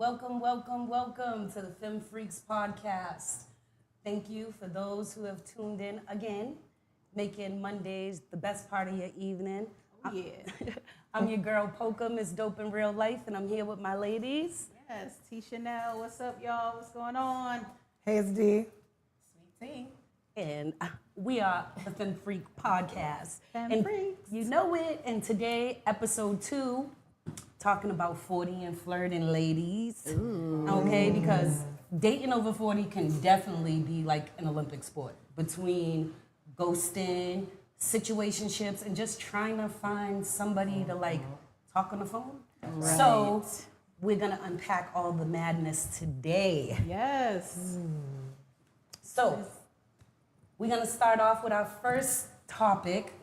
Welcome to the Femme Freaks podcast. Thank you for those who have tuned in again, making Mondays the best part of your evening. I'm your girl Polka, Miss Dope in Real Life, and I'm here with my ladies. Yes, T Chanel, what's up, y'all? What's going on? Hey, it's D. Sweet T. And we are the Femme Freak podcast. Femme Freaks. You know it. And today, episode 2, talking about 40 and flirting, ladies. Ooh. Okay, because dating over 40 can definitely be like an Olympic sport between ghosting, situationships, and just trying to find somebody to like talk on the phone. Right. So we're gonna unpack all the madness today. Yes. So we're gonna start off with our first topic,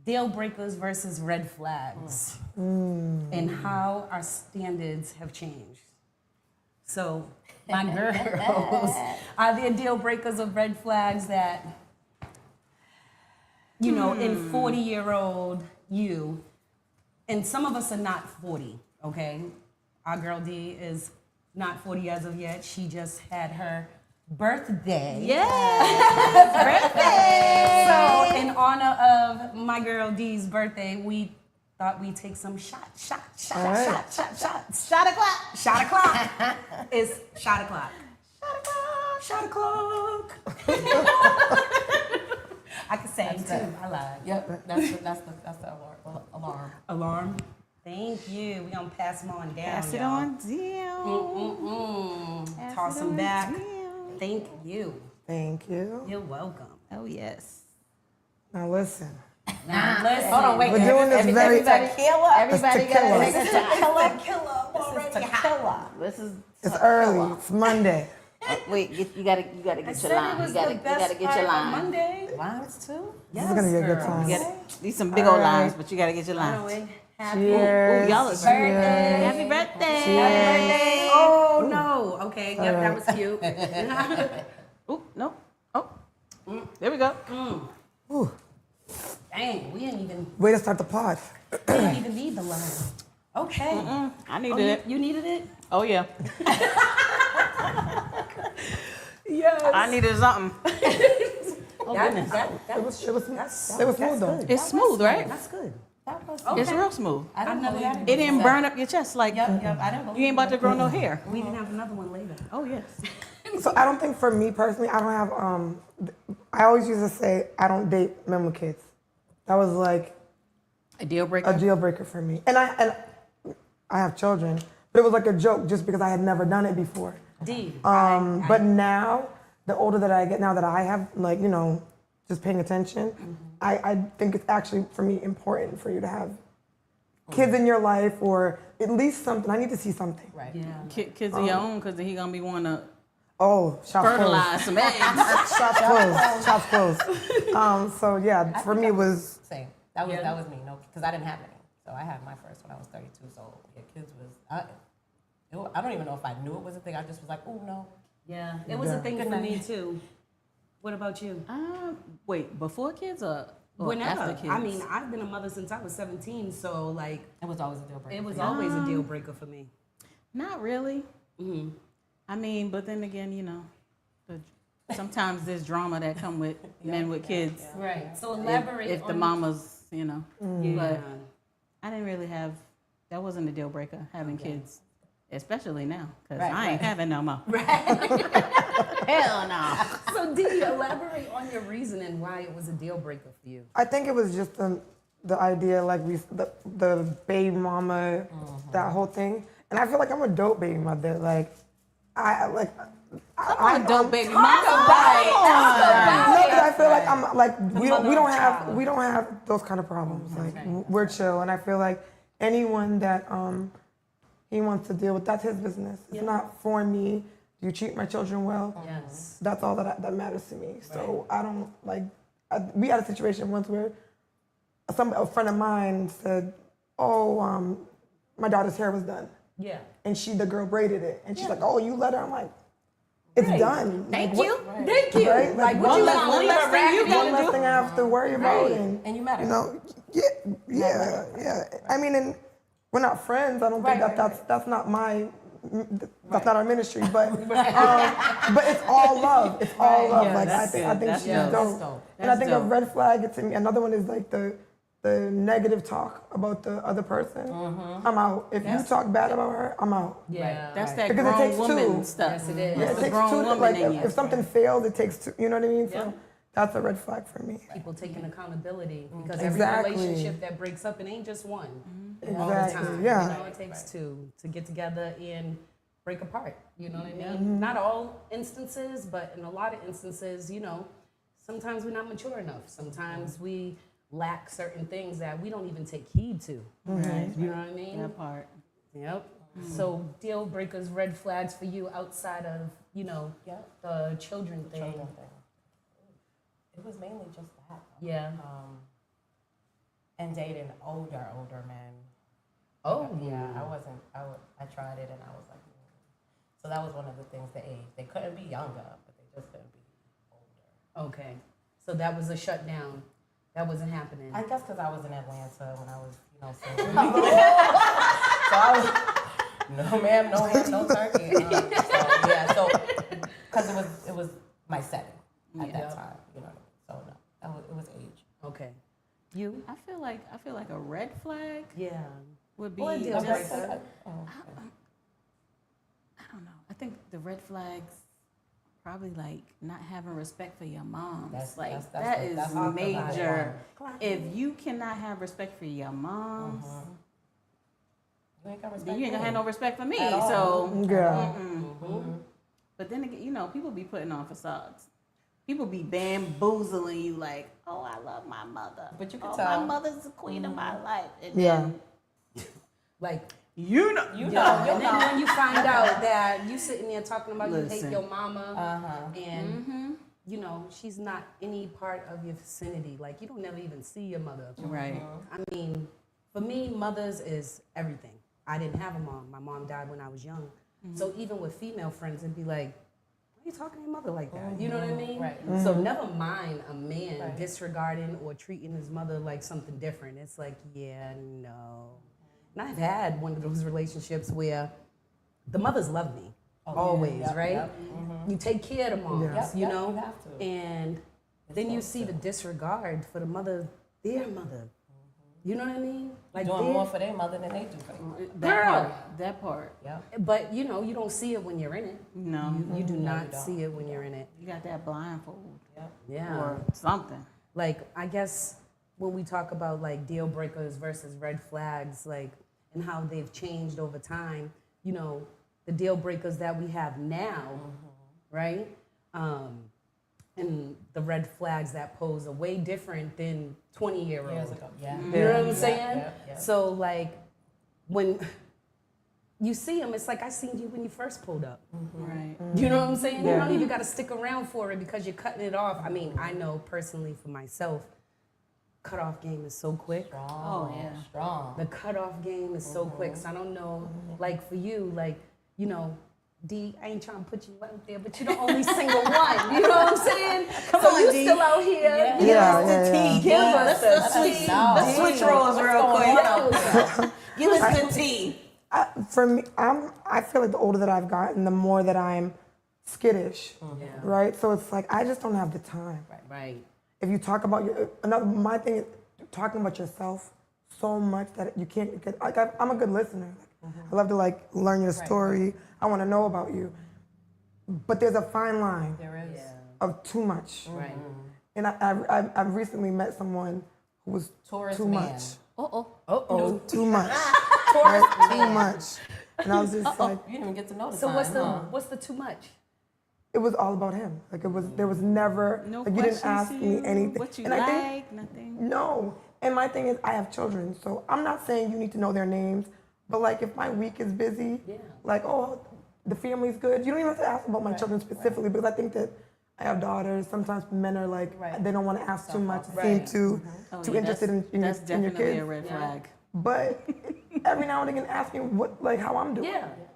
deal breakers versus red flags, and how our standards have changed. So, my girls, are there deal breakers or red flags that, you know, in 40-year-old you, and some of us are not 40, okay? Our girl D is not 40 as of yet. She just had her birthday. Yes, birthday. So in honor of my girl D's birthday, we thought we'd take some shots. Shot o'clock. Shot o'clock. It's shot o'clock. Shot o'clock. I can say it too. I lied. Yep, that's the alarm. Alarm. Thank you. We gonna pass them on down. Pass it y'all. on down. Toss them back. Thank you. Thank you. You're welcome. Oh, yes. Now listen, Now listen. Hold on, wait. we're doing this very. Everybody got tequila. to take a shot. Tequila. This is It's early. It's Monday. wait. You gotta I get your said line. it was You gotta the best get part your of line. Monday. Limes too? This is gonna be a good girl. time. You gotta these some big old lines, but you gotta get your lines. Anyway, happy Cheers. Y'all are birthday. Happy birthday. birthday. Oh no. Okay. Yep, that was cute. Ooh, no. Oh, there we go. Ooh, Dang, we didn't way to start the pod. even need the line. Okay. I needed it. You needed it? Oh yeah, Yes. I needed something. It was smooth though. It's smooth, right? That's good. That was Okay. It's real smooth. I've never had It didn't burn up your chest like Yep. I didn't believe you ain't about to grow no hair. We didn't have another one later. Oh yes. So I don't think for me personally, I don't have. I always used to say I don't date men with kids. That was like A deal breaker. a deal breaker for me. And I have children, but it was like a joke just because I had never done it before. D. But now, the older that I get, now that I have, like, you know, just paying attention, I think it's actually, for me, important for you to have kids in your life or at least something. I need to see something. right. Yeah. Kids of your own, because he gonna be wanting to Oh, shop fertilize some eggs. closed. Shop closed. So, yeah, for me, it was, Same. That was me. No, because I didn't have any. So I had my first when I was 32. So yeah, kids was. I don't even know if I knew it was a thing. I just was like, oh no. Yeah. It was a thing for me too. What about you? Wait, before kids or Whenever. after kids? I mean, I've been a mother since I was 17, so like It was always a deal breaker. it was always a deal breaker for me. Not really. I mean, but then again, you know, sometimes there's drama that come with men with kids. Right. So elaborate If the on mama's, you know. Yeah. But I didn't really have, that wasn't a deal breaker, having kids. Especially now, because I ain't having no more. Hell no. So D, elaborate on your reasoning why it was a deal breaker for you. I think it was just the idea, like, the baby mama, that whole thing. And I feel like I'm a dope baby mother. Like, I'm I'm dope baby mama. No, because I feel like I'm like we don't have those kind of problems. Like we're chill, and I feel like anyone that he wants to deal with, that's his business. It's not for me. Do you treat my children well? Yes. That's all that matters to me. So I don't like. We had a situation once where a friend of mine said, "Oh, my daughter's hair was done." Yeah. And the girl braided it, and she's like, "Oh, you let her?" I'm like, "It's done." Thank Like, you. what- Thank you. Right? Like, what one you less- want? one Leave less a thing you raggedy? one less thing I have to worry about, And you met her. you know, yeah. I mean, and we're not friends. I don't think that's not my that's not our ministry, but it's all love. It's all love. Yeah, like I that's think good. I think That's she's dope. dope. That's dope. And I That's think a dope. red flag to me. Another one is like the negative talk about the other person. I'm out. If you talk bad about her, I'm out. Yeah. That's that Because it grown takes woman two. stuff. Yes, it is. Yeah, That's it the takes grown two. woman Like in you. if something fails, it takes two. You know what I mean? Yeah. So that's a red flag for me. People taking accountability because Exactly. every relationship that breaks up, it ain't just one. All the Exactly. time. Yeah. You know, it takes two to get together and break apart. You know what I mean? Not all instances, but in a lot of instances, you know, sometimes we're not mature enough. Sometimes we lack certain things that we don't even take heed to. Right. You know what I mean? That part. Yep. So deal breakers, red flags for you outside of, you know, the children thing. Children thing. It was mainly just that. Yeah. And dating older men. Oh. Yeah, I tried it and I was like, so that was one of the things, the age. They couldn't be younger, but they just couldn't be older. Okay. So that was a shutdown. That wasn't happening. I guess because I was in Atlanta when I was, single. So I was, no ma'am, no ham, no turkey. So because it was my setting at that time, you know what I mean? So no, it was age. Okay. You? I feel like a red flag Yeah. would be Or a deal just, breaker. I don't know. I think the red flags probably like not having respect for your moms. That's That's the major. one. If you cannot have respect for your moms, You ain't got respect then you ain't gonna for have me. no respect for me. At all. So, Yeah. but then again, you know, people be putting on facades. People be bamboozling you like, oh, I love my mother. But you can oh, tell. my mother's the queen of my life. And Yeah. then, Like, you know. You yeah. know, And then when you find out that you sitting there talking about you Listen. hate your mama and Mm-hmm. you know she's not any part of your vicinity. Like you don't never even see your mother. Right. I mean, for me, mothers is everything. I didn't have a mom. My mom died when I was young. So even with female friends, it'd be like, why are you talking to your mother like that? You know what I mean? Right. So never mind a man disregarding or treating his mother like something different. It's like, yeah, no. And I've had one of those relationships where the mothers love me always, Yep, right? yep, You take care of the moms, Yeah. you Yep, know? you have to. And then you see the disregard for the mother, their mother. You know what I mean? Like doing their- more for their mother than they do for them. That part. Yep. But you know, you don't see it when you're in it. No. You do not you don't. see it when you're in it. You got that blindfold Yeah. or something. Like I guess when we talk about like deal breakers versus red flags, like and how they've changed over time, you know, the deal breakers that we have now, right? And the red flags that pose are way different than 20-year-olds. Years ago. Yeah. You know what I'm saying? yeah. So like when you see them, it's like I seen you when you first pulled up. Right. You know what I'm saying? You don't even got to stick around for it because you're cutting it off. I mean, I know personally for myself, cutoff game is so quick. Strong. Oh, yeah. Strong. The cutoff game is so quick. So I don't know, like for you, like, you know, D, I ain't trying to put you out there, but you're the only single one. You know what I'm saying? Come on, you D. still out here. Yeah. Give Yeah, us the yeah, tea. yeah. Give us Let's the switch- tea. let's switch roles real quick. Give us the tea. For me, I feel like the older that I've gotten, the more that I'm skittish, right? So it's like I just don't have the time. Right. If you talk about my thing is talking about yourself so much that you can't get. Like I'm a good listener. Like, I love to like learn your story. I want to know about you, but there's a fine line There is. of too much. Right. And I've recently met someone who was Taurus too man. much. Uh-oh. Too much. Taurus Right? Too man. much. And I was just like, You didn't even get to know the So sign, what's the too much? it was all about him. Like there was never, No like you didn't questions ask to me you, anything. What you and like, I think, nothing. no. And my thing is, I have children, so I'm not saying you need to know their names, but like if my week is busy, like, oh, the family's good, you don't even have to ask about my children specifically, because I think that I have daughters. Sometimes men are like, they don't want to ask too much, seem too interested in That's your definitely kids. a red flag. But every now and again, ask me how I'm doing.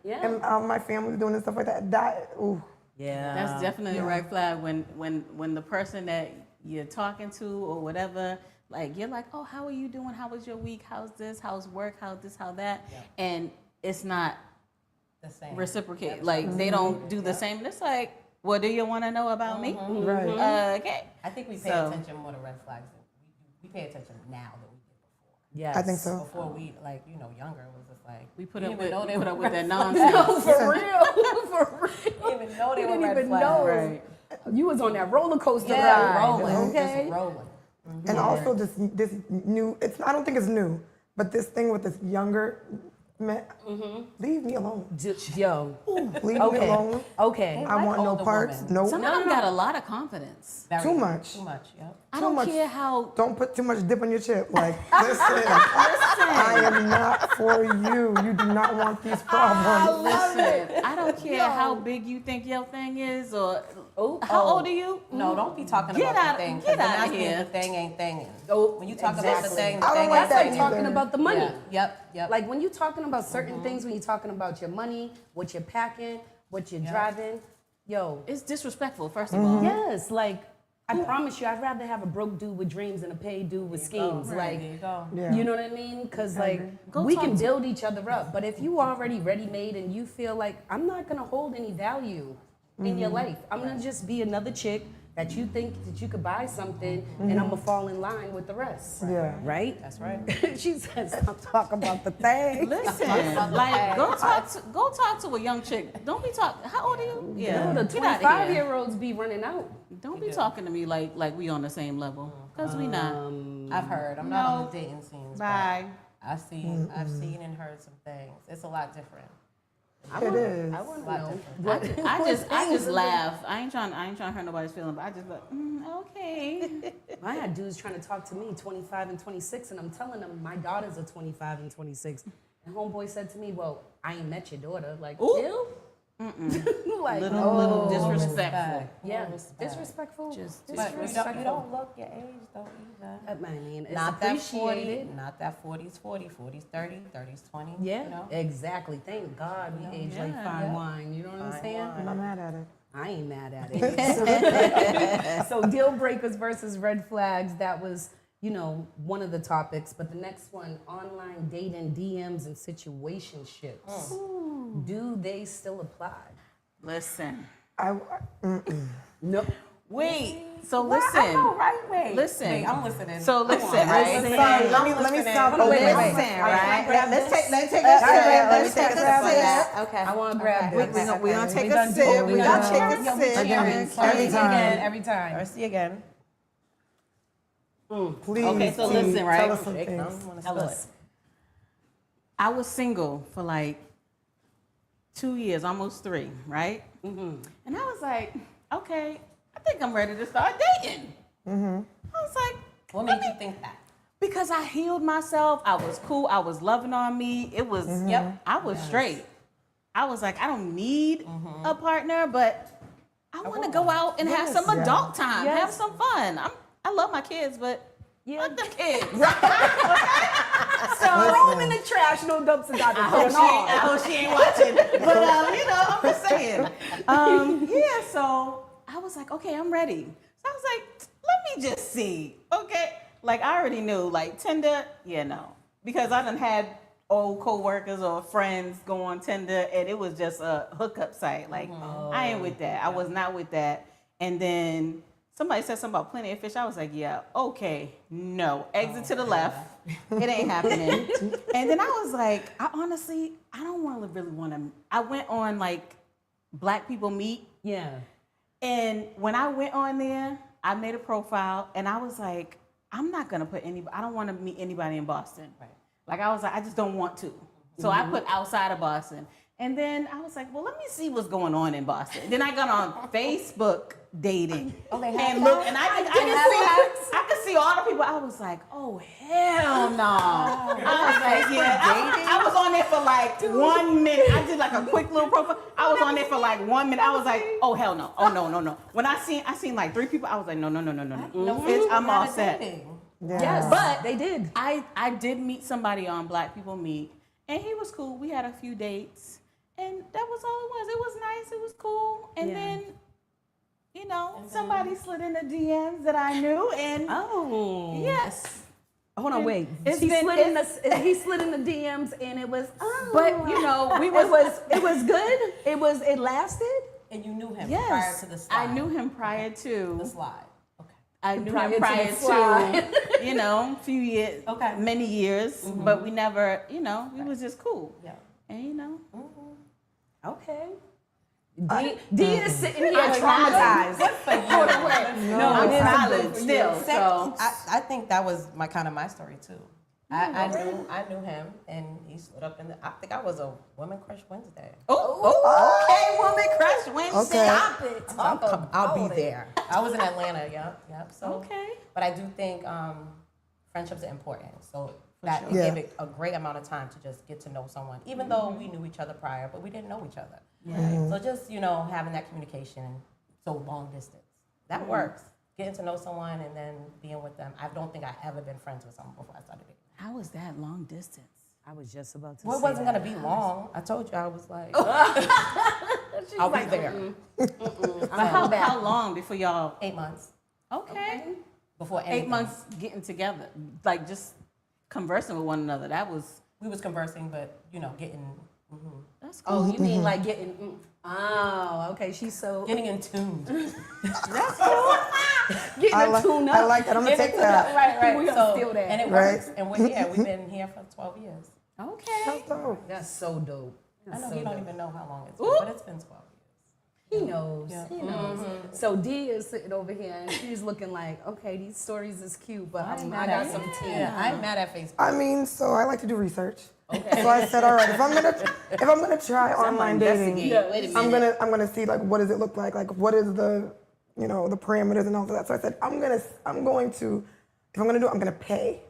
Yeah. And my family's doing and stuff like that. That, ooh. Yeah. That's definitely a red flag when the person that you're talking to or whatever, like you're like, oh, how are you doing? How was your week? How's this? How's work? How's this? How that? And it's not the same. reciprocate. Like they don't do the same. And it's like, well, do you want to know about me? Right. Okay. I think we pay So- attention more to red flags. We pay attention now than we did before. Yes. I think so. Before we, like, you know, younger, it was just like, We put you up didn't with, even know they we put were up with that red nonsense. For real. For real. didn't even know they We were didn't red even flags. know. Right. You was on that roller coaster Yeah, ride. rolling, Okay. just rolling. And also this new, it's, I don't think it's new, but this thing with this younger man, leave me alone. Yo. Leave me Okay. alone. Okay. I want no older parts. women. No. Some of them got a lot of confidence. Very Too much. Too much, yep. I Too don't much. care how. Don't put too much dip on your chip. Like, listen, I am not for you. You do not want these problems. Listen, I don't care how big you think your thing is or how old are you? No, don't be talking Get about out- the thing. 'cause get then outta that's when here. The thing ain't thinging. Oh, When you talk about the thing I don't ain't like That's like that talking either. about the money. Yeah. Yep. Like when you're talking about certain things, when you're talking about your money, what you're packing, what you're driving, yo, It's disrespectful, first of all. yes, like I promise you, I'd rather have a broke dude with dreams than a paid dude with schemes. Right, Like, there you go. Yeah. you know what I mean? Because like Go we talk can to- build each other up, but if you already ready made and you feel like I'm not gonna hold any value in your life, I'm gonna just be another chick that you think that you could buy something, and I'm gonna fall in line with the rest. Yeah. Right? That's right. She says, "Stop talking about the thing." Listen, like go talk to a young chick. Don't be talking. How old are you? Yeah, The get out of here. 25-year-olds be running out. Don't be talking to me like we on the same level, cause we not. I've heard. I'm not on the dating scenes. Bye. But I've seen and heard some things. It's a lot different. It is. I want A to lot know. different. I just laugh. I ain't trying to hurt nobody's feelings, but I just like, okay. I had dudes trying to talk to me, 25 and 26, and I'm telling them my daughters are 25 and 26. And homeboy said to me, "Well, I ain't met your daughter." Like, Ooh. ew. Like, Little disrespectful. yeah, Respect. disrespectful. Just But you don't look your age though either. I mean, it's Not that 40, appreciated. not that 40's 40, 40's 30, 30's 20. Yeah, You know? exactly. Thank God we age like Yeah, fine yeah. wine. You know what I'm Fine saying? I'm not mad at it. I ain't mad at it. So deal breakers versus red flags, that was, you know, one of the topics. But the next one, online dating, DMs, and situationships. Do they still apply? Listen. No. Wait. So I listen. know, right? Wait. Listen. Wait, I'm listening. So listen, Come on. right? Listen. Let me stop. Wait, wait, wait. Listen, right? Let's take a sip. Let's Let's take take a a sip. sip. Okay. I want to grab We this. gonna take We a done sip. do it. We We gonna done take do a it. sip. Every time. Every time. Thirsty again. Please. Okay, so please, listen, right? Tell us some I things. don't want to Tell spill us. it. I was single for like 2 years, almost 3, right? And I was like, okay, I think I'm ready to start dating. I was like, What made you think that? because I healed myself. I was cool. I was loving on me. It was, I was straight. I was like, I don't need a partner, but I want to go out and have some adult time, have some fun. I love my kids, but fuck them kids. So throw them in the trash, no dumps and I I hope she ain't watching. But, you know, I'm just saying. Yeah, so I was like, okay, I'm ready. So I was like, let me just see. Okay. Like, I already knew, like, Tinder, yeah, no. Because I done had old co-workers or friends go on Tinder, and it was just a hookup site. Like, I ain't with that. I was not with that. And then somebody said something about Plenty of Fish. I was like, yeah, okay, no. Exit to the left. It ain't happening. And then I was like, I don't really want to. I went on, like, Black People Meet. Yeah. And when I went on there, I made a profile, and I was like, I'm not gonna I don't want to meet anybody in Boston. Right. Like, I was like, I just don't want to. So I put outside of Boston. And then I was like, well, let me see what's going on in Boston. Then I got on Facebook dating. Oh, they have and that? look, and I could see all the people. I was like, oh, hell no. I was like, yeah. I was on there for like 1 minute. I did like a quick little profile. I was on there for like 1 minute. I was like, oh, hell no. Oh, no. When I seen like 3 people, I was like, no. I'm all set. Yeah. Yes, but they did. I did meet somebody on Black People Meet, and he was cool. We had a few dates, and that was all it was. It was nice. It was cool. And then, you know, somebody slid in the DMs that I knew, and Oh. yes, Hold on, wait. It's He been- slid in the he slid in the DMs and it was. Oh. But you know, it was good. It lasted. And you knew him Yes, prior to the slide. I knew him prior to the slide. Okay. I knew Prior him to prior the slide. to, you know, a few years, Okay. many years, but we never, you know, we was just cool. Yeah. And you know, Okay. D is sitting here traumatized. no, it I'm is a solid good for still. you. So I think that was my story too. I knew him, and he stood up in the. I think I was a Woman Crush Wednesday. okay, woman crush Wednesday. Okay. Stop it. I'll be there. I was in Atlanta. Yep. So, Okay. but I do think friendships are important. So that it Yeah. gave it a great amount of time to just get to know someone, even though we knew each other prior, but we didn't know each other. So just having that communication, so long distance, that works. Getting to know someone and then being with them. I don't think I ever been friends with someone before I started dating. How was that long distance? I was just about to Well, it say wasn't that. gonna be long. I told you I was like, I'll be there. But how long before y'all? 8 months Okay. before anything. 8 months getting together, like just conversing with one another. That was We was conversing, but getting that's cool. Oh, you mean like getting? Oh, okay. She's so getting in tune. getting a tune up. I like that. I'm gonna take that. Right. We gonna steal that. And it Right. works. And we've been here for 12 years. Okay. That's dope. That's so dope. I know you don't even know how long it's been, Ooh. but it's been 12 years. He knows. Yeah. He knows. So D is sitting over here and she's looking like, okay, these stories is cute, but I got some tea. Yeah, I'm mad at Facebook. I mean, so I like to do research. Okay. So I said, all right, if I'm gonna try online dating, investigate. Wait a minute. I'm gonna see like what does it look like what is the the parameters and all of that. So I said I'm going to if I'm gonna do it, I'm gonna pay.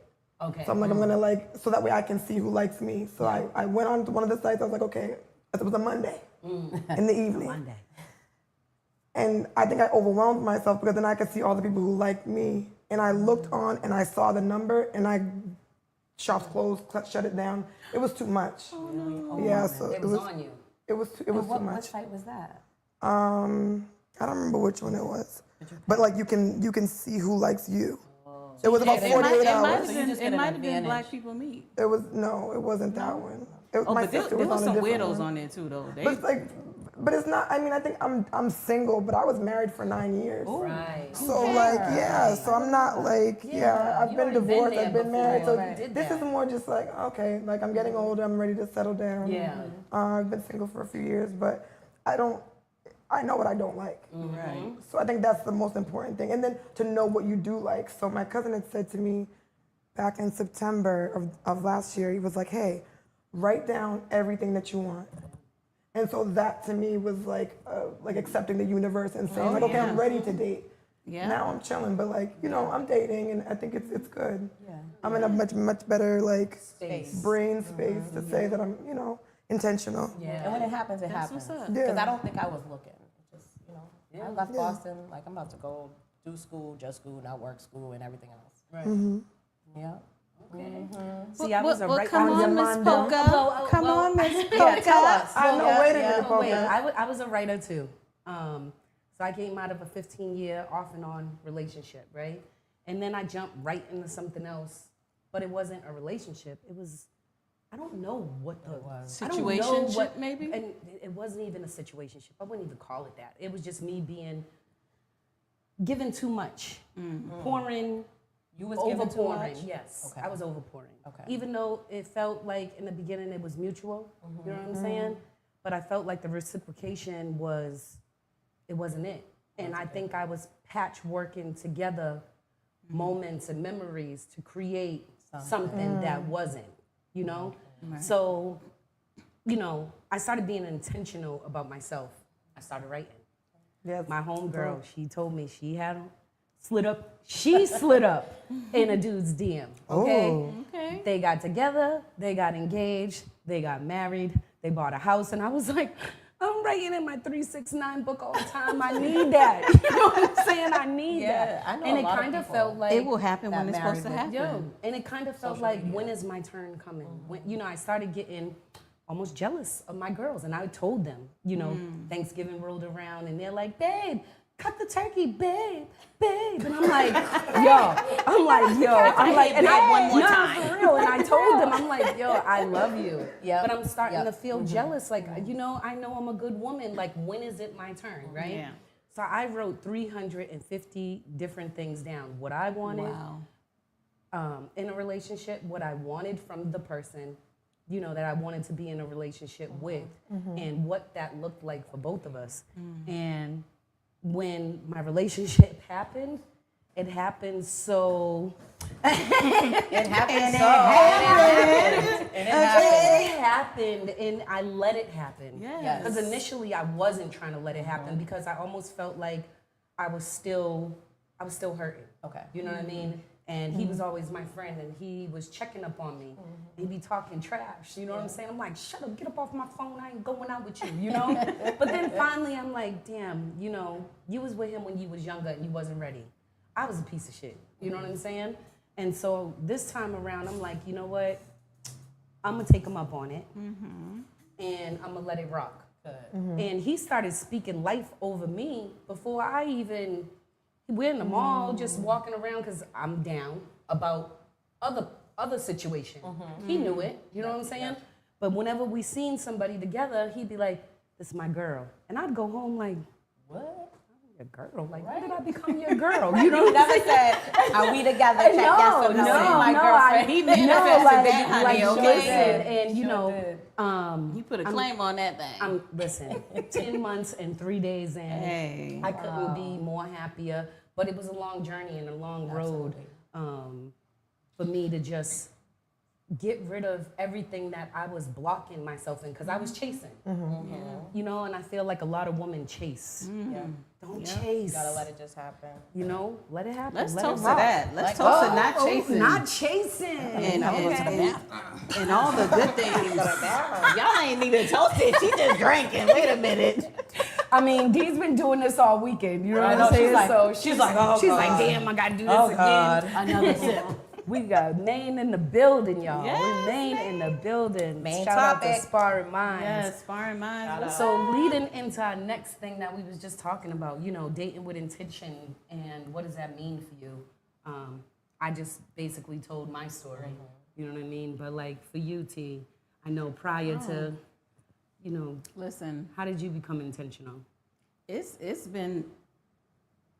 Okay. So I'm gonna so that way I can see who likes me. So I went on to one of the sites. I was like, okay, it was a Monday in the evening. Monday. And I think I overwhelmed myself because then I could see all the people who liked me. And I looked on and I saw the number and I shops closed, shut it down. It was too much. Yeah, so It was on you. It was too What much. site was that? I don't remember which one it was, but like you can see who likes you. It was about 48 hours. It might have been Black People Meet. It wasn't that one. My But there sister was was on some a different weirdos one. on there too, though. But it's not. I mean, I think I'm single, but I was married for 9 years. Right. So so I'm not I've been divorced, I've been married, so this is more just like, okay, like I'm getting older, I'm ready to settle down. Yeah. I've been single for a few years, but I know what I don't like. Right. So I think that's the most important thing. And then to know what you do like. So my cousin had said to me back in September of last year, he was like, hey, write down everything that you want. And so that to me was like accepting the universe and saying okay, I'm ready to date. Yeah. Now I'm chilling, but I'm dating and I think it's good. Yeah. I'm in a much better Space. brain space to say that I'm intentional. Yeah. And when it happens, it That's happens. what's up. Because Yeah. I don't think I was looking. It just I left Boston like I'm about to go do school, just school, not work school, and everything else. Right. Yeah. See, I was a right come on your on, Miss mind. Polka. Come on, Miss Polka. Yeah, tell us. I know, wait a minute, Wait, Polka. I was a writer too. So I came out of a 15-year off and on relationship, right? And then I jumped right into something else, but it wasn't a relationship. It was, I don't know what the I don't know Situationship, what- maybe? And it wasn't even a situationship. I wouldn't even call it that. It was just me being given too much, pouring. You was given too much? Overpouring, yes. Okay. I was overpouring. Okay. Even though it felt like in the beginning it was mutual, you know what I'm saying? But I felt like the reciprocation wasn't it. And I think I was patchworking together moments and memories to create something that wasn't, you know? So, I started being intentional about myself. I started writing. Yes. My homegirl, she told me she slid up in a dude's DM, okay? Oh. Okay. They got together, they got engaged, they got married, they bought a house, and I was like, I'm writing in my 369 book all the time. I need that. You know what I'm saying? I need that. I know And a it lot of kind of people felt like It will happen when that it's supposed to married happen. and it kind of felt like, when is my turn coming? When, I started getting almost jealous of my girls, and I told them, Thanksgiving rolled around, and they're like, babe, cut the turkey, babe. And I'm like, and I one more no, time. for real. And I told them, I'm like, yo, I love you. Yep. But I'm starting Yep. to feel jealous. Like, I know I'm a good woman. Like, when is it my turn, right? Yeah. So I wrote 350 different things down. What I wanted in a relationship, what I wanted from the person, that I wanted to be in a relationship with, and what that looked like for both of us. And when my relationship happened, it happened so. It happened It happened, and I let it happen. Yes. Because initially I wasn't trying to let it happen because I almost felt like I was still hurting. Okay. You know what I mean? And he was always my friend, and he was checking up on me. He'd be talking trash. You know what I'm saying? I'm like, shut up, get up off my phone. I ain't going out with you. But then finally, I'm like, damn. You was with him when you was younger, and you wasn't ready. I was a piece of shit. You know what I'm saying? And so this time around, I'm like, you know what? I'm gonna take him up on it, and I'm gonna let it rock. Good. And he started speaking life over me before I even. We're in the mall, just walking around because I'm down about other situation. He knew it. You know what I'm saying? But whenever we seen somebody together, he'd be like, "This is my girl," and I'd go home like, What? "Your girl? Like, when did I become your girl?" You know You what I'm never saying? said, are we together? Check yes or no. My girlfriend. He manifested that, honey, like, okay? listen, and You put a claim on that thing. Listen, 10 months and 3 days in, Hey. I couldn't be more happier. But it was a long journey and a long road for me to just get rid of everything that I was blocking myself in because I was chasing. And I feel like a lot of women chase. Don't chase. You gotta let it just happen. Let it happen. Let's let toast it to rock. that. Let's toast to not chasing. Not chasing. And all the good things. Y'all ain't even toasted. She just drinking. Wait a minute. I mean, Dee's been doing this all weekend. You know what I'm saying? She's like, damn, I gotta do this again. Another sip. We got Maine in the building, y'all. Yes, We're Maine in the building. Main Shout out topic. to Sparring Minds. Yes, sparring minds. So leading into our next thing that we was just talking about, dating with intention, and what does that mean for you? I just basically told my story. You know what I mean? But like for you, T, I know prior to, Listen, how did you become intentional? it's been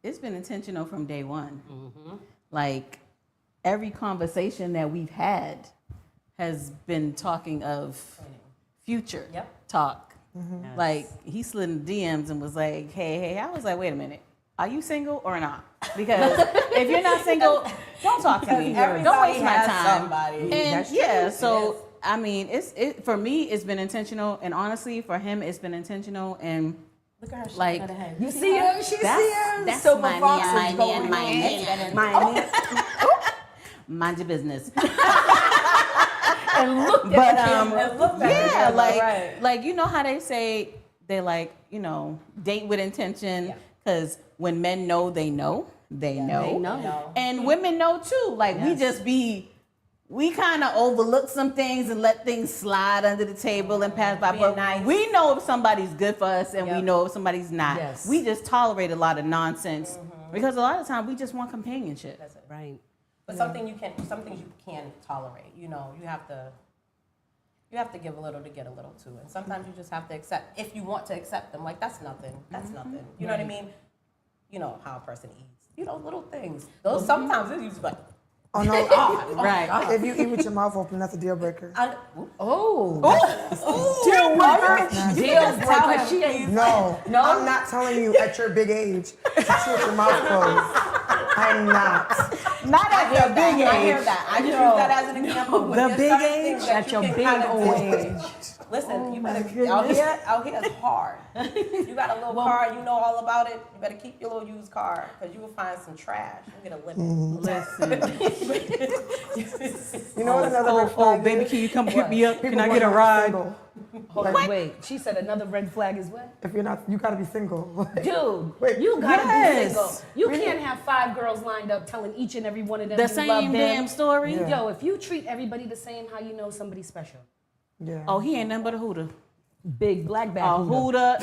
intentional from day one. Like every conversation that we've had has been talking of future talk. Like he slid in the DMs and was like, hey, I was like, wait a minute, are you single or not? Because if you're not single, don't talk to me. Don't waste my time. Somebody. And so I mean, for me, it's been intentional, and honestly, for him, it's been intentional. And Look at her. like, You see her? She see her? that's Silver my foxes man, going my mind your business. And look But at yeah, like you know how they say they like date with intention, because when men know, they know. They know. And women know too. Like we kind of overlook some things and let things slide under the table and pass by. But we know if somebody's good for us, and we know if somebody's not. Yes. We just tolerate a lot of nonsense because a lot of times we just want companionship. That's it. Right. But some things you can tolerate. You have to give a little to get a little too. And sometimes you just have to accept, if you want to accept them, like that's nothing. That's nothing. You know what I mean? You know how a person eats. Little things. Those sometimes it's just like, Oh no! Right. If you eat with your mouth open, that's a deal breaker. Deal breaker. She ain't. No, I'm not telling you at your big age to chew with your mouth closed. I'm not. Not at your big age. I hear that. I just use that as an example. The big age? At your big old age. Listen, you better out here is hard. You got a little car, you know all about it. You better keep your little used car because you will find some trash. You get a limit. Listen. You know what another red flag baby, is? can you come pick me up? People Can I want get a to be ride? single. Hold on, wait. She said another red flag is what? If you're not, you gotta be single. Dude, Wait. you gotta Yes. be single. You can't have 5 girls lined up telling each and every one of them The you love same them. damn story. Yeah. Yo, if you treat everybody the same, how you know somebody's special? Yeah. Oh, he ain't nothing but a hooter. Big black bag. A hooter.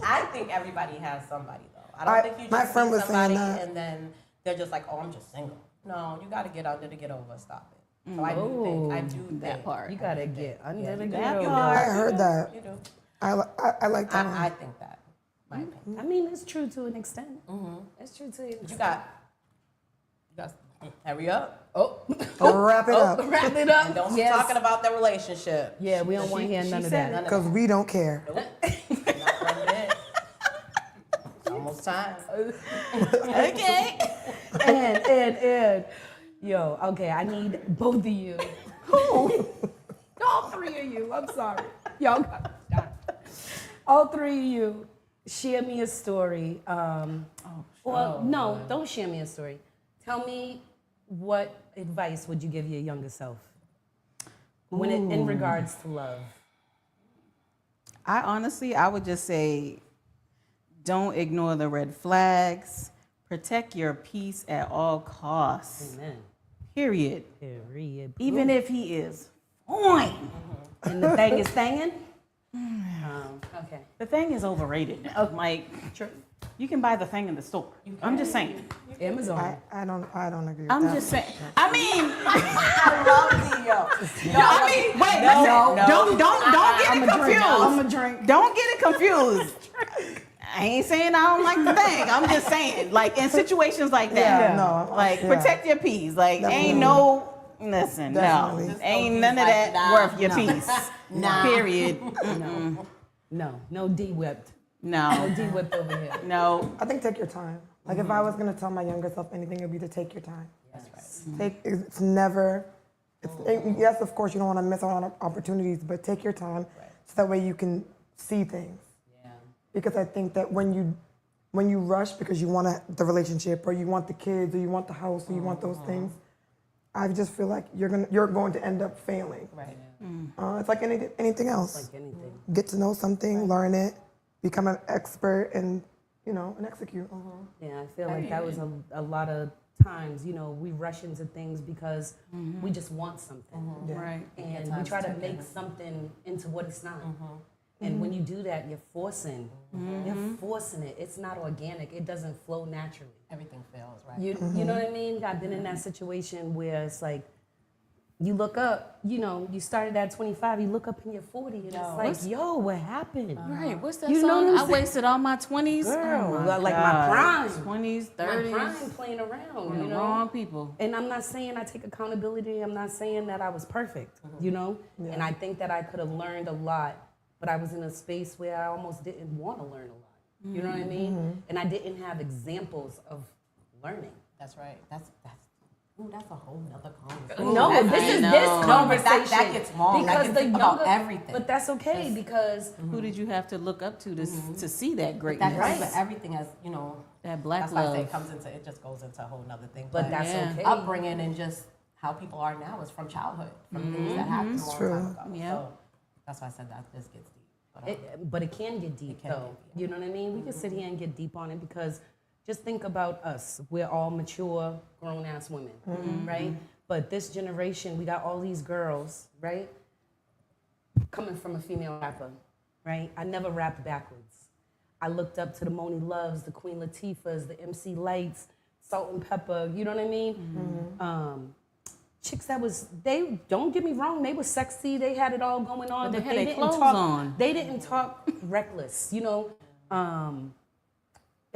I think everybody has somebody though. I don't think you my just friend see was saying somebody that. and then they're just like, oh, I'm just single. No, you got to get out there to get over. Stop it. So I do think that part. You gotta get under the That girl. part. I heard that. You do. I like that. I think that. My opinion. I mean, it's true to an extent. It's true to an extent. You got. Hurry up. Wrap it up. Wrap it up. And don't be Yes. talking about their relationship. Yeah, we don't want to hear none of that. Because we don't care. Not one bit. It's almost time. Okay. And. Yo, okay, I need both of you. Who? All three of you. I'm sorry. Y'all gotta stop. All three of you, share me a story. No, don't share me a story. Tell me what advice would you give your younger self in regards to love? I would just say, don't ignore the red flags. Protect your peace at all costs. Amen. Period. Period. Even if he is fine. And the thing is thangin'? Okay. The thing is overrated now. Like, you can buy the thing in the store. I'm just saying. Amazon. I don't agree with I'm that. just saying. I mean, I love Theo. don't get it confused. I'm a drink. Don't get it confused. I ain't saying I don't like the thing. I'm just saying, like, in situations like that, protect your peace. Like, ain't no, listen, Definitely. no, ain't none of that worth your peace. Period. No D-whipped. No, No D-whipped over here. no. I think take your time. Like if I was gonna tell my younger self anything, it'd be to take your time. That's right. It's never. Yes, of course you don't want to miss out on opportunities, but take your time so that way you can see things. Yeah. Because I think that when you rush because you want the relationship or you want the kids or you want the house or you want those things, I just feel like you're going to end up failing. Right. It's like anything else. Like anything. Get to know something, learn it, become an expert, and execute. Yeah, I feel like that was a lot of times, we rush into things because we just want something. Yeah. Right. And we try to make something into what it's not. And when you do that, you're forcing. You're forcing it. It's not organic. It doesn't flow naturally. Everything fails, right? You know what I mean? I've been in that situation where it's like, you look up, you started at 25, you look up and you're 40, and it's like, what happened? Right. What's that You know song? what I'm I saying? wasted all my 20s. Girl, Oh my like God. my prime. 20s, My 30s. prime playing around, on the wrong people. And I'm not saying I take accountability. I'm not saying that I was perfect, And I think that I could have learned a lot, but I was in a space where I almost didn't want to learn a lot. You know what I mean? And I didn't have examples of learning. That's right. That's a whole nother conversation. No, this is this conversation. That gets long. Because that the gets younger, about everything. but that's okay because Who did you have to look up to see that greatness? that comes with everything as That black that's why I say love. it just goes into a whole nother thing. But that's okay. Upbringing and just how people are now is from childhood, from things that happened a long time ago. Yeah. So that's why I said that this gets deep. But it can get deep though. You know what I mean? We can sit here and get deep on it because just think about us. We're all mature, grown-ass women, right? But this generation, we got all these girls, right? Coming from a female rapper, right? I never rapped backwards. I looked up to the Moni Loves, the Queen Latifahs, the MC Lights, Salt and Pepper, you know what I mean? Chicks they don't get me wrong, they were sexy, they had it all going on, But they had they their didn't clothes talk, on. They didn't talk reckless,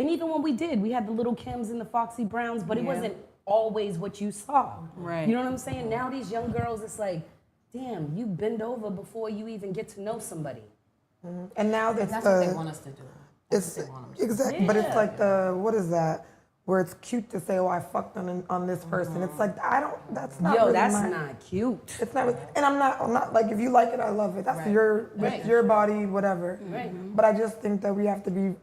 and even when we did, we had the Little Kims and the Foxy Browns, but it wasn't always what you saw. Right. You know what I'm saying? Now these young girls, it's like, damn, you bend over before you even get to know somebody. And now That's what they want us to do. That's what they want them to do. exactly, but it's like what is that? Where it's cute to say, "Oh, I fucked on this person." It's like that's not. Yo, really that's my- not cute. It's not, and I'm not like if you like it, I love it. That's your body, whatever. Right. But I just think that we have to be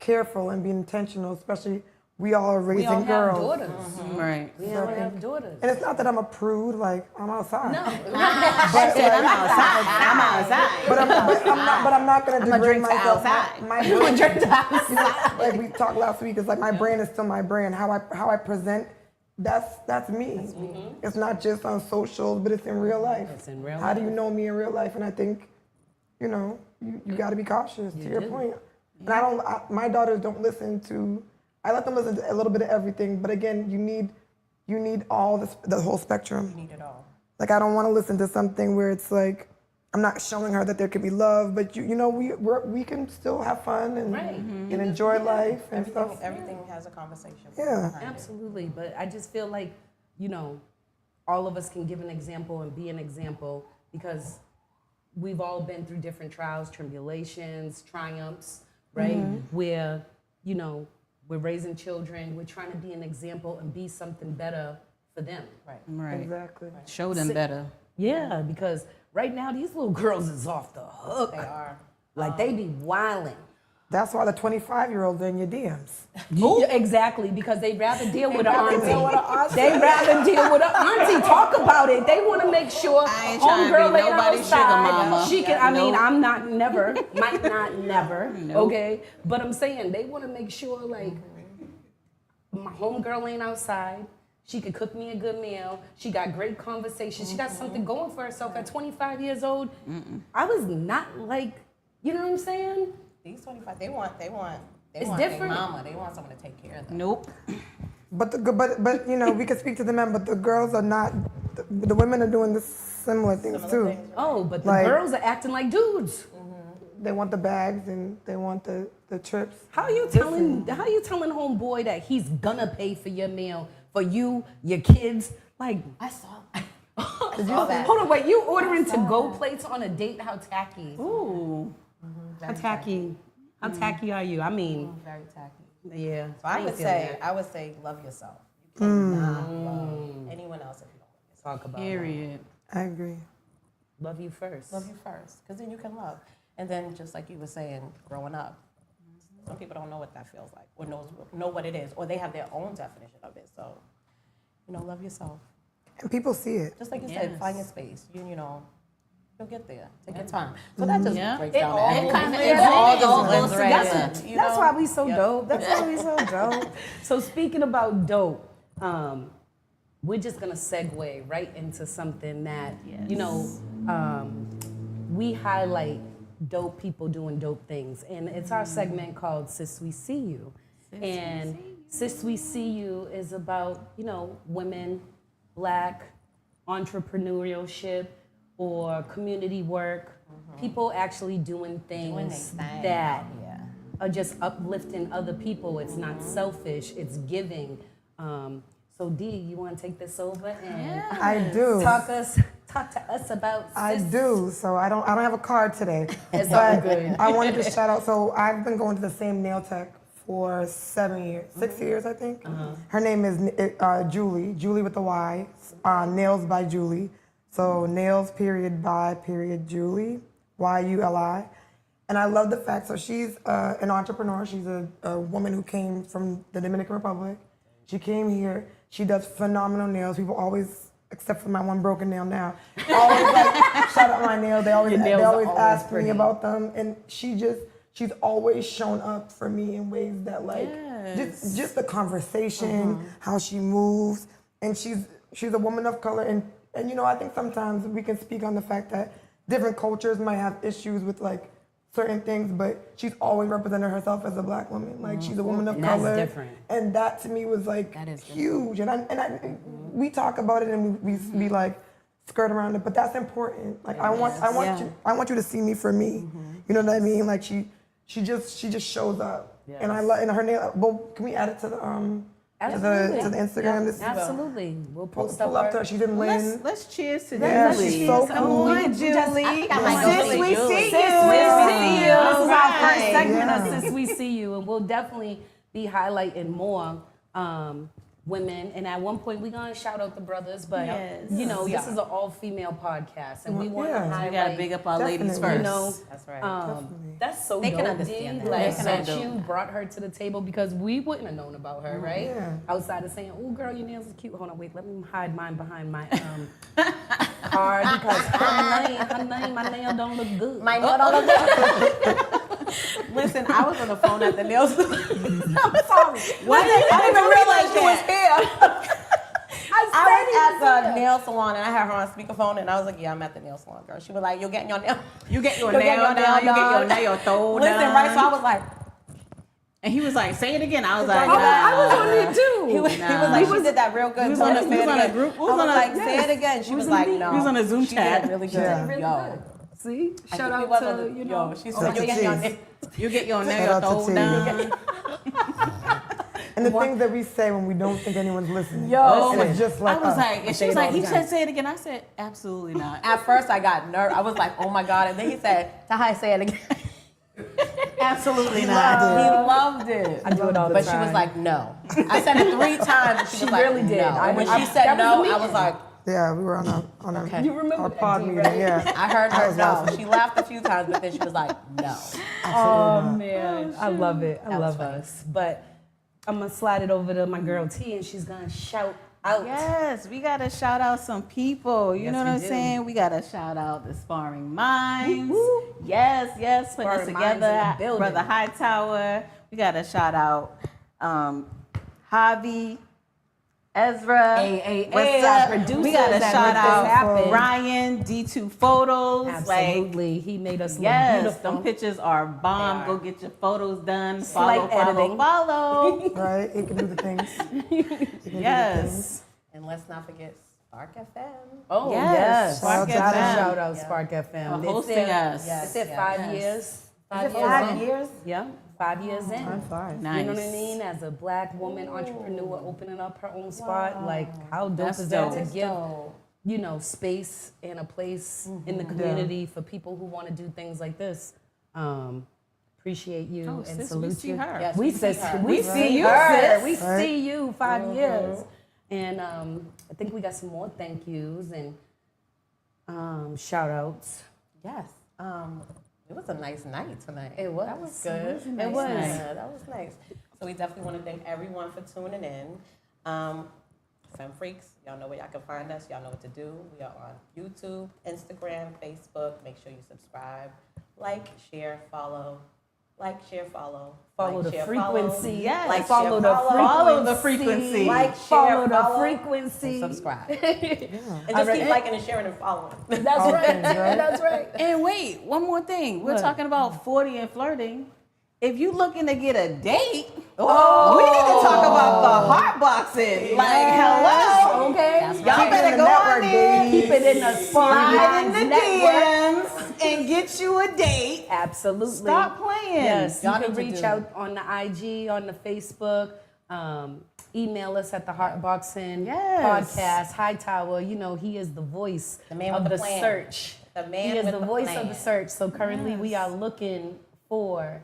careful and be intentional, especially we all are raising We all girls. have daughters. Right. We all have daughters. And it's not that I'm a prude, like I'm outside. No. I'm outside. But I'm not gonna degrade drink to myself. outside. My brand, like we talked last week, it's like my brand is still my brand. How I present, that's me. It's not just on socials, but it's in real life. It's in real How do life. you know me in real life? And I think, you got to be cautious. To your point, And my daughters don't listen to. I let them listen to a little bit of everything, but again, you need all the whole spectrum. You need it all. Like I don't want to listen to something where it's like I'm not showing her that there could be love, but we can still have fun and enjoy life and stuff. Everything has a conversation. Yeah. Absolutely, but I just feel like, all of us can give an example and be an example because we've all been through different trials, tribulations, triumphs, right? Where, we're raising children, we're trying to be an example and be something better for them. Right. Exactly. Show them better. Yeah, because right now these little girls is off the hook. They are. Like they be wilding. That's why the 25-year-olds are in your DMs. Yeah, exactly, because they rather deal with an auntie. They rather deal with an auntie. Talk about it. They want to make sure I ain't trying to be homegirl ain't nobody's sugar outside. mama. She can. I mean, Nope. I'm not never. Might not never. Nope. Okay, but I'm saying they want to make sure like my homegirl ain't outside. She could cook me a good meal. She got great conversation. She got something going for herself at 25 years old. I was not like, you know what I'm saying? These 25, they want It's their different. mama. They want someone to take care of them. Nope. But we can speak to the men, but the girls are not. The women are doing the similar things too. Oh, but the Like- girls are acting like dudes. They want the bags and they want the trips. How you telling homeboy that he's gonna pay for your meal for you, your kids? Like, I saw hold on, wait, you ordering to-go plates on a date? How tacky? Ooh. How tacky? How tacky are you? I mean, very tacky. yeah. So I would say love yourself. You cannot love anyone else if you don't love yourself. Talk about Period. I agree. love you first. Love you first, because then you can love. And then just like you were saying, growing up, some people don't know what that feels like, or know what it is, or they have their own definition of it. So, love yourself. And people see it. Just like you said, Yes. find your space. You'll get there. Take your time. So that just Yeah. breaks It down all everything. comes It all goes right together. in, That's why we so Yep. dope. That's why we so dope. So speaking about dope, we're just gonna segue right into something that we highlight dope people doing dope things, and it's our segment called Sis We See You. And Sis We See You is about women, Black entrepreneurship or community work, people actually doing things that are just uplifting other people. It's not selfish, it's giving. So D, you want to take this over and I do. talk to us about I Sis? do. So I don't have a card today. It's all but good. I wanted to shout out. So I've been going to the same nail tech for 7 years, 6 years, I think. Her name is Julie with a Y, Nails by Julie. So nails by Julie, YULI. And I love the fact, so she's an entrepreneur. She's a woman who came from the Dominican Republic. She came here. She does phenomenal nails. People always, except for my one broken nail now, always shout out my nails. They always ask me about them. And she's always shown up for me in ways that just the conversation, how she moves. And she's a woman of color. And I think sometimes we can speak on the fact that different cultures might have issues with certain things, but she's always represented herself as a Black woman. She's a woman of color. That's different. And that to me was huge. And we talk about it and we skirt around it, but that's important. I want you to see me for me. You know what I mean? She just shows up. Yes. And I love, and her name. Well, can we add it to the to the Instagram? This Absolutely. We'll post pull up to her. She's in Lynn. Let's cheers to Yeah, Julie. she's so Come cool. on, Julie. Sis, we see Sis, we see you. This is our first Right. segment of Sis We See You, and we'll definitely be highlighting more women. And at one point, we're gonna shout out the brothers, but Yes. this is an all-female podcast, and we want to Yeah. highlight. We gotta big up our ladies Definitely. first. That's right. That's so They dope, can understand D. that. Like They can that understand you brought her to the table because we wouldn't have known about her, right? Yeah. Outside of saying, "Oh, girl, your nails are cute." Hold on, wait, let me hide mine behind my card because her name, my nail don't look good. My nail don't look good. Listen, I was on the phone at the nail salon. I'm sorry. I didn't even realize you was here. I was at the nail salon and I had her on speakerphone and I was like, "Yeah, I'm at the nail salon, girl." She was like, "You're getting your nail. You get your You'll get nail your done, you get your nail nail thrown Listen, down. right? So I was like, And he was like, say it again. I was like, I was on it too. He was like, she did that real good. He was Told on her, a- say he was it on a again. group- I was like, say it again. She was like, no. He was on a Zoom She chat. did really good. Yeah. Really Yo. good. See, I shout think he out was to on the- you know. Yo, she's Oh, so to you get your T's. You get your nail Shout out to throw T. down. And the things that we say when we don't think anyone's listening. Yo. And it's just like I was us. like, and she say was it all like, the he time. said, say it again. I said, absolutely not. At first, I got nervous. I was like, oh my God. And then he said, Tahai, say it again. Absolutely He not. loved it. I do it all the But time. she was like, no. I said it 3 times. And she was like, really did. no. And when I- she said that was no, the I was like, Yeah, we were on a Okay. You remember our that, pod D, meeting. right? Yeah. I heard I her was no. laughing. She laughed a few times, but then she was like, no. Oh man, I love it. I That was love funny. us. But I'm gonna slide it over to my girl T, and she's gonna shout out. Yes, we gotta shout out some people. You Yes, know what we I'm do. saying? We gotta shout out the Sparring Minds. Woo. Yes, putting us Sparring Minds in the together. building. Brother Hightower. We gotta shout out Javi, Ezra. Hey, What's our up? producers We gotta that shout make this out happen. Ryan, D2 Photos. Like, Absolutely, he made us look yes, beautiful. them pictures are bomb. They are. Go get your photos done. Slight editing. Follow. Right? It can do the things. It can do the things. Yes. And let's not forget Spark FM. Oh Yes, yes, Spark Gotta FM. shout out Yeah. Spark FM. For hosting It's us. Yes. Is it yes. 5 Yes. years? 5 Is it years. 5 in? years? Yeah, 5 years in. I'm fine. Nice. You know what I mean? As a black woman entrepreneur opening up her own spot, like how dope That's is that dope. to give, you know, space and a place in the community for people who want to do things like this. Appreciate you Oh, and sis, we salute see you. her. Yes, We see see her. we see see you, her. sis. We Right. see you 5 years. And I think we got some more thank yous and shout outs. Yes. It was a nice night tonight. It was. That was good. It was. Yeah, that was nice. So we definitely want to thank everyone for tuning in. Femme Freaks, y'all know where y'all can find us. Y'all know what to do. We are on YouTube, Instagram, Facebook. Make sure you subscribe, like, share, follow. Like, share, follow. Follow Like, the share, frequency. Follow. Yes. Like, Follow share, the follow. Follow the frequency. Like, share, Follow the follow, frequency. and subscribe. And just keep liking and sharing and following. That's right. That's right. And wait, one more thing. We're What? talking about 40 and flirting. If you looking to get a date, we need to talk about the heart boxing. Like, hello. Okay. That's Y'all right. better the go network, on there, baby. Keep it in the slide in the network. DMs, and get you a date. Absolutely. Stop playing. Yes, Y'all you can need to reach do- out on the IG, on the Facebook. Email us at the Heartboxing Yes. Podcast. Hightower, you know, he is the voice The man of with the the plan. search. The man he is with the the voice of plan. the search. So currently we are looking for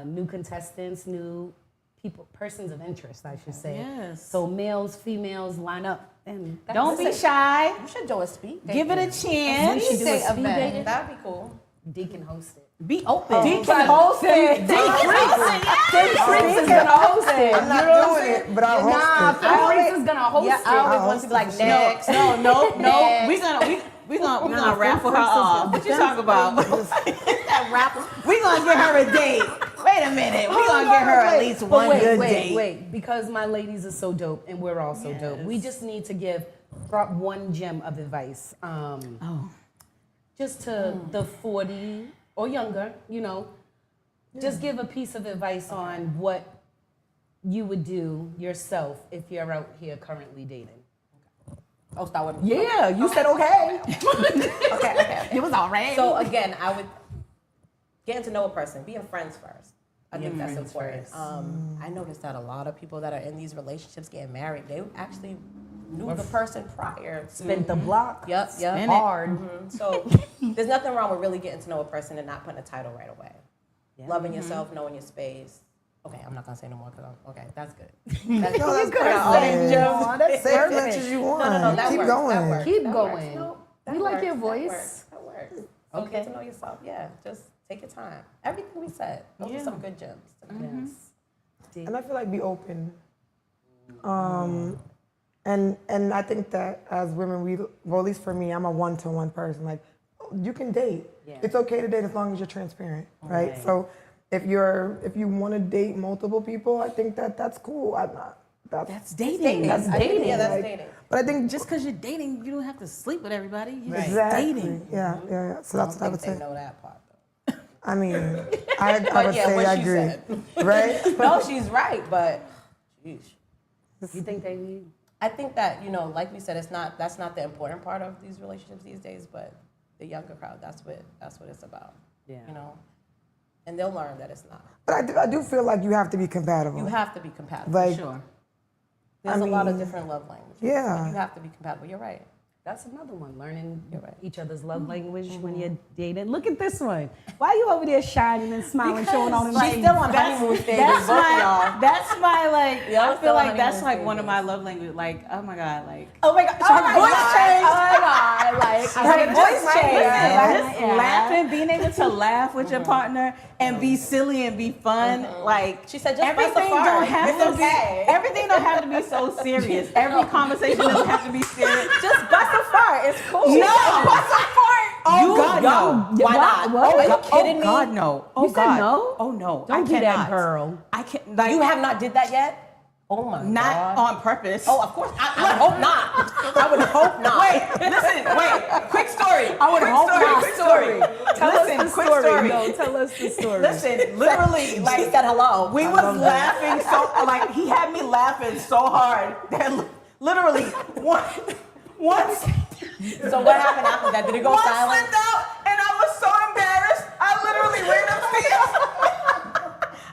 new contestants, new people, persons of interest, I should say. Yes. So males, females, line up. And that's Don't be it. shy. You should do a speed. Give it a chance. should do a speed dating. That'd be cool. Deacon host it. Be open. Deacon host it. Deacon Freaks is gonna host it. I'm not doing it, but I'll host Nah, it. Femme Freaks is gonna host Yeah, it. I always I'll want to be like host it. next. No. Next. We're gonna Nah, raffle her Femme Freaks is off. good. What you talking about? That rapper. We're gonna get her a date. Wait a minute. We're gonna get her at least one good date. Wait, because my ladies are so dope and we're all so dope. We just need to drop one gem of advice. Just to the 40 or younger, you know, just give a piece of advice on what you would do yourself if you're out here currently dating. Oh, start with me. Yeah, you said okay. Okay. It was all right. So again, I would getting to know a person, being friends first. I think that's friends important. first. I noticed that a lot of people that are in these relationships getting married, they actually knew the person prior to. Spent the block. Yep. Spin it. Hard. So there's nothing wrong with really getting to know a person and not putting a title right away. Loving yourself, knowing your space. Okay, I'm not gonna say no more because that's good. That's No, that's Say, perfect. Joe, that's Say as perfect. much as you want. No, that Keep works. going. That works. Keep that going. Works. No, that We like works. your That voice. works. That works. So Okay. get to know yourself. Yeah, just take your time. Everything we said. Those are some good gems. Yes. And I feel like be open. And I think that as women, well, at least for me, I'm a one-to-one person. Like, you can date. Yeah. It's okay to date as long as you're transparent, right? Right. So if you want to date multiple people, I think that's cool. that's dating. That's I think, dating. yeah, that's Like, dating. But I think Just because you're dating, you don't have to sleep with everybody. You're just exactly. dating. Yeah. So that's what I would think they say. know that part though. I mean, I would yeah, say what I she agree. said. Right? No, she's right, but sheesh. You think they need? I think that, like we said, that's not the important part of these relationships these days, but the younger crowd, that's what it's about. Yeah. And they'll learn that it's not. But I do feel like you have to be compatible. You have to be compatible. Like, Sure. There's a lot of different love languages. Yeah. You have to be compatible. You're right. That's another one. Learning right. each other's love language when you're dating. Look at this one. Why are you over there shining and smiling, showing all the She's still on honeymoon stages, both of y'all. That's my like. Y'all I still feel on like that's honeymoon like one of stages. my love languages. Like, oh my god, like. Oh my God. Her voice changed. Oh my God. Like, her voice changed. Just laughing, being able to laugh with your partner and be silly and be fun. Like She said, just bust a everything fart. don't have It's to okay. be. Everything don't have to be so serious. Every conversation doesn't have to be serious. Just bust a fart. It's cool. No, bust a fart. Oh God, no. Why not? What? Are you kidding Oh me? God, no. Oh You said God. no? Oh no. Don't I do cannot. that, girl. I can't. Like, You have not did that yet? Oh my not God. on purpose. Oh, of course. I would hope not. I would hope not. Wait. Quick story. I would hope not. Quick story. Listen, quick story. No, tell us the story. Listen, literally, She like said hello. we was laughing so, like he had me laughing so hard that literally once So what happened after that? Did it go one silent? slipped out, and I was so embarrassed.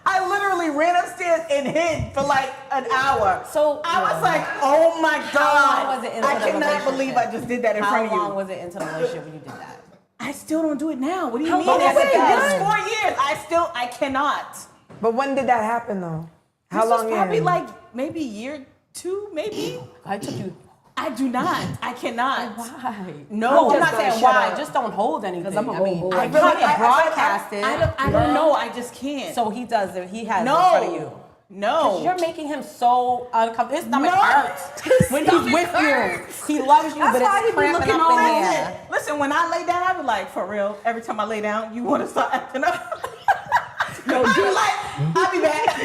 I literally ran upstairs and hid for like an hour. So I was like, oh my God. How long was it into I the cannot relationship? believe I just did that in front of How you. long was it into the relationship when you did that? I still don't do it now. What do you How mean? long has it It's been? 4 years. I cannot. But when did that happen though? How This long was probably in? like maybe year 2, maybe. I took you. I do not. I cannot. Why? No, I'm not gonna saying shut why. up. Just don't hold anything. 'Cause I'm a whole boy. I feel like it broadcasted. I don't know. I just can't. So he does it. He has it in front of you. No. You're making him so uncomfortable. His stomach No. hurts when he's with you. He loves you, That's but why it's he be cramping looking up all in over. there. Listen, when I lay down, I be like, for real, every time I lay down, you want to start acting up? No, I be like, I'll be back.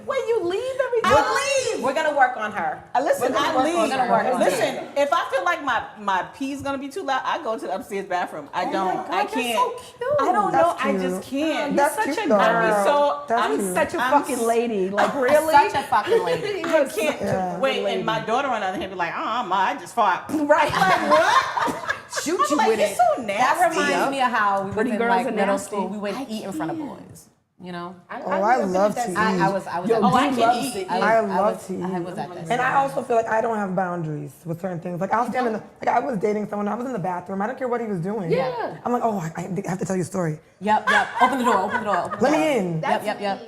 when you leave every day. I leave. We're gonna work on her. Listen, We're gonna I work leave. on her. We're gonna work on Listen, her. if I feel like my pee's gonna be too loud, I go to the upstairs bathroom. I don't. God, I you're can't. so cute. I don't know. That's I cute. just can't. That's such cute a though. girl. That's I'm cute. such a I'm fucking lady. Like really? Such a fucking lady. I can't. Yeah. Wait, and my daughter on the other hand be like, I just fought. Right. Like what? Shoot I'm you like, with you're it. so nasty. That reminds me of how we Pretty was in girls like are middle nasty. school. We would eat in front of boys. You know. I love to eat. I was. Yo, Oh, I Dean can loves eat. to eat. I love to eat. I was at that. And I also feel like I don't have boundaries with certain things. Like I'll stand in the, like I was dating someone, I was in the bathroom, I don't care what he was doing. Yeah. I'm like, oh, I have to tell you a story. Yep. Open the door. Open the door. Open the Let door. me in. Yep. Yeah.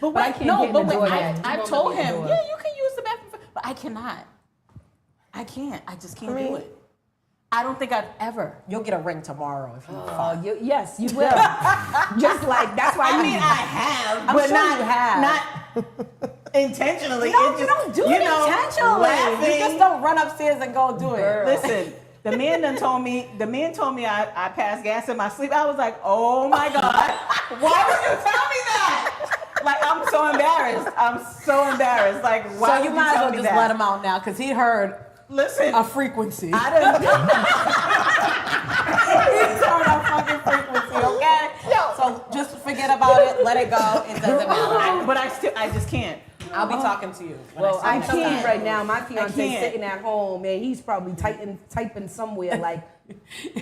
But I wait, can't no, get in but the door wait, yet. I You won't told let me in him, the door. yeah, you can use the bathroom, but I cannot. I can't. I just can't do it. I don't think I've ever. You'll get a ring tomorrow if you fuck. Oh, yes, you will. Just like that's why I you. mean, I have, I'm but sure not you have. not intentionally. No, It you just, don't do it intentionally. Laughing. You just don't run upstairs and go do it. Listen, the man told me I passed gas in my sleep. I was like, oh my God, why would you tell me that? Like, I'm so embarrassed. Like, why So would you you might as tell well me just that? let him out now because he heard Listen, a frequency. I didn't. He heard a fucking frequency, okay? So just forget about it. Let it go. It doesn't matter. But I just can't. I'll be talking to you. when Well, see I you next can't time. right now. My fiance can't. sitting at home and he's probably typing somewhere like,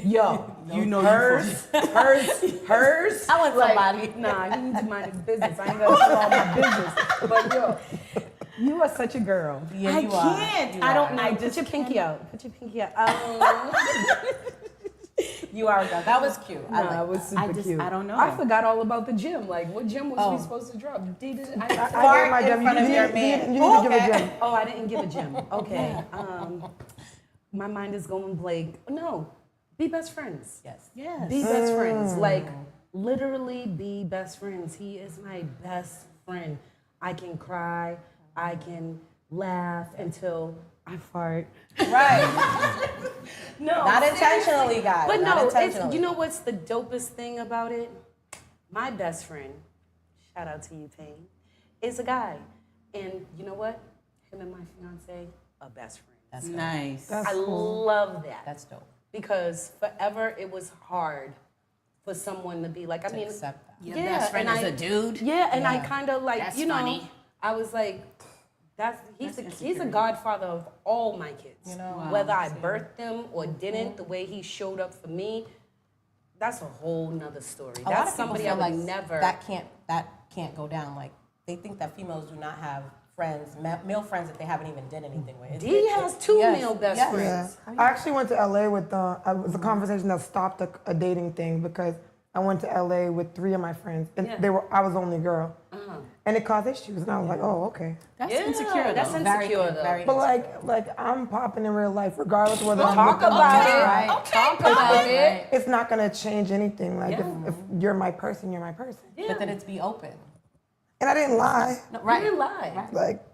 yo, You know hers. I want somebody. Nah, he needs to mind his business. I ain't gonna tell all my business. But yo, you are such a girl. Yeah, I you are. can't. You I are. don't know. Put your pinky out. Put your pinky out. You are a girl. That was cute. I Nah, like it was super cute. I don't know. I forgot all about the gym. Like, what gym was we supposed to drop? I gave my Fart in gym. front of You your need- man. You need to give a gym. Oh, I didn't give a gym. Okay. My mind is going blank. No, be best friends. Yes. Yes. Be best friends. Like, literally be best friends. He is my best friend. I can cry. I can laugh until I fart. Right. No, Not seriously. intentionally, guys. But Not no, it's, intentionally. you know what's the dopest thing about it? My best friend, shout out to you, Payne, is a guy. And you know what? Him and my fiance are best friends. That's dope. Nice. I love that. That's dope. Because forever it was hard for someone to be like, I mean, accept that. Your best friend and is a dude. Yeah, and I kind of like, That's you know, funny. I was like, he's a godfather of all my kids. You know, whether I birthed them or didn't, the way he showed up for me, that's a whole nother story. A lot That's of people somebody feel I would like never. that can't go down. Like they think that females do not have friends, male friends that they haven't even did anything with. He has two male best Yeah. friends. I actually went to LA with it was a conversation that stopped a dating thing because I went to LA with 3 of my friends and I was the only girl. And it caused issues and I was like, oh, okay. That's insecure. That's insecure though. But like I'm popping in real life regardless of whether I'm Talk with them or about not. it. Right. Talk about it. It's not gonna change anything. Like if you're my person, you're my person. But then it's be open. And I didn't lie. No, You didn't lie. Right. Like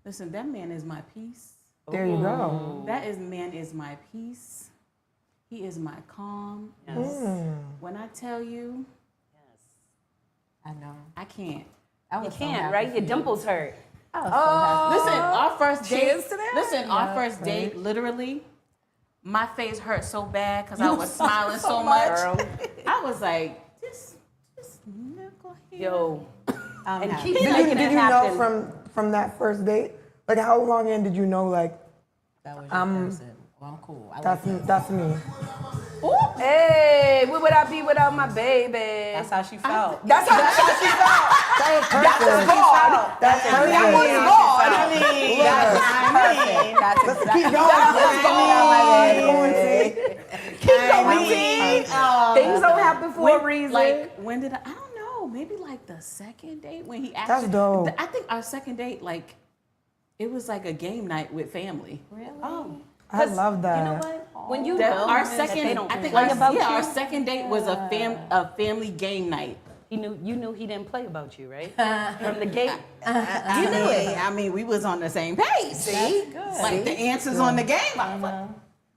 Listen, that man is my peace. there you go. Man is my peace. He is my calm. Mm. When I tell you, I know. I can't. I You was so can't, happy right? for Your you. dimples hurt. I was so happy. Listen, our first date. Cheers to that. Listen, our first date, literally, my face hurt so bad because I was smiling so much. Girl. I was like, this nigga here. Yo. I'm And happy. keep Did making you it know happen. from that first date? Like how long in did you know like That was your person. Well, I'm cool. I like that. that's me? Hey, where would I be without my baby? That's how she felt. That's how she felt. That was perfect. That's perfect. That's Let's exactly. keep going. Things don't happen for a reason. Like, when did I don't know, maybe like the second date when he actually. That's dope. I think our second date, like, it was like a game night with family. Really? Oh. I love that. You know what? When you That know our that second, they don't I think play our, about yeah, you. our second date was a family game night. You knew he didn't play about you, right? From the gate. You knew it. I mean, we was on the same page. See, like the answers on the game.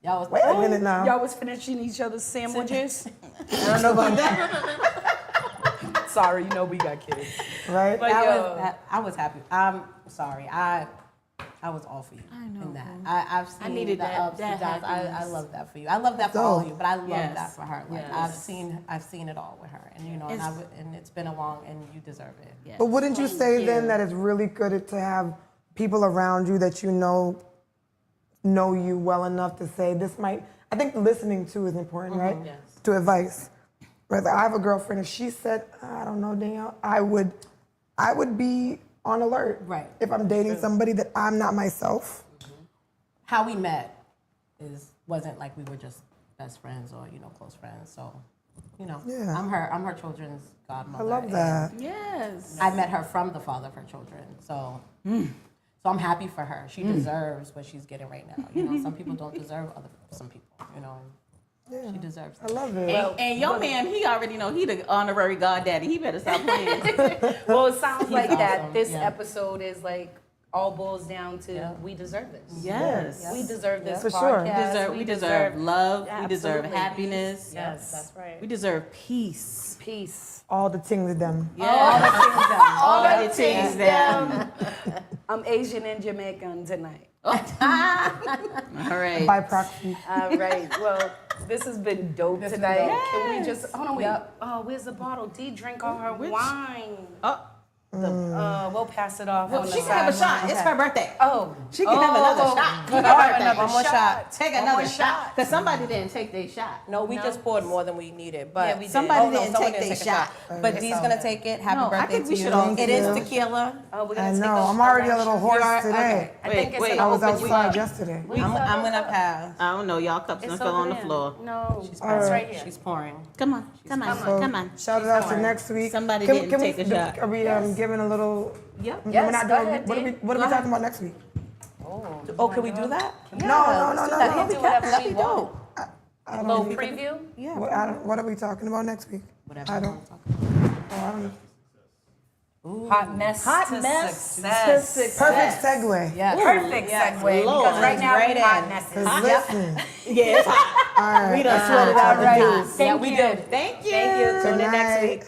Y'all was Wait a minute now. Y'all was finishing each other's sandwiches. I don't know about that. Sorry, you know we got kids. Right? But yo, I was happy. I'm sorry. I was all for you. I know, in that. boo. I've seen needed the that- ups that and downs. I happiness. love that for you. I love that for all of you, but I love Yes. that for her. Like Yes. I've seen it all with her, and you know, and it's been a long, and you deserve it. Yes. But wouldn't you say then that it's really good to have people around you that you know you well enough to say this might? I think listening too is important, right? Yes. To advice. Whether I have a girlfriend, if she said, I don't know, Danielle, I would be on alert. Right. If I'm dating somebody that I'm not myself. How we met wasn't like we were just best friends or close friends. So, Yeah. I'm her children's godmother. I love that. Yes. I met her from the father of her children. So I'm happy for her. She deserves what she's getting right now. Some people don't deserve some people, Yeah. She deserves I that. love it. And your man, he already know he the honorary goddaddy. He better stop playing. well, it sounds like that. awesome. This Yeah. episode is like all boils down to we deserve this. Yes. We deserve this For sure. podcast. We deserve love. We deserve Absolutely. happiness. Yes, that's right. We deserve peace. Peace. All the things of them. Yeah. All the things them. I'm Asian and Jamaican tonight. All right. By proxy. All right. Well, this has been dope tonight. Can we just hold on? Wait. Yep. Oh, where's the bottle? Dee drank all her wine. Oh, We'll pass it off. on the she can have a side. shot. It's her birthday. Oh, She can have another shot. All Her right, birthday. another One more shot. Take One another more shot. Because somebody didn't take their shot. No, we just poured more than we needed. But Yeah, we did. Somebody didn't someone take their a shot. But Dee's gonna take it. Happy No, I birthday think to we you. should all It do is it. tequila. Oh, we're I gonna take know. a I'm already a shot. little hoarse are? today. I think it's Wait. an I was open outside cup. yesterday. I'm gonna pass. I don't know. Y'all cups done It's fell on over the there. floor. No, it's Alright. right here. She's pouring. Come on. Come on. So, Come on. shout it out to next week. Somebody Can- didn't can we- take a shot. Are we giving a little? Yep. We're Yes, not go doing- ahead, What are we, Dee. what are we talking about next week? Oh, can we do that? No, no. We can do whatever That'd we be want. dope. I A don't little even- preview. What are we talking about next week? Whatever. I you don't. wanna talk about. I don't Hot mess. to success. Perfect segue. Yeah. Perfect segue. Lord, Because right that's now right we hot in. messes. 'Cause listen. Yeah, it's hot. All right. We done sweated out the All right. juice. Thank you. Thank you. Thank you. Tune in Good next night. week.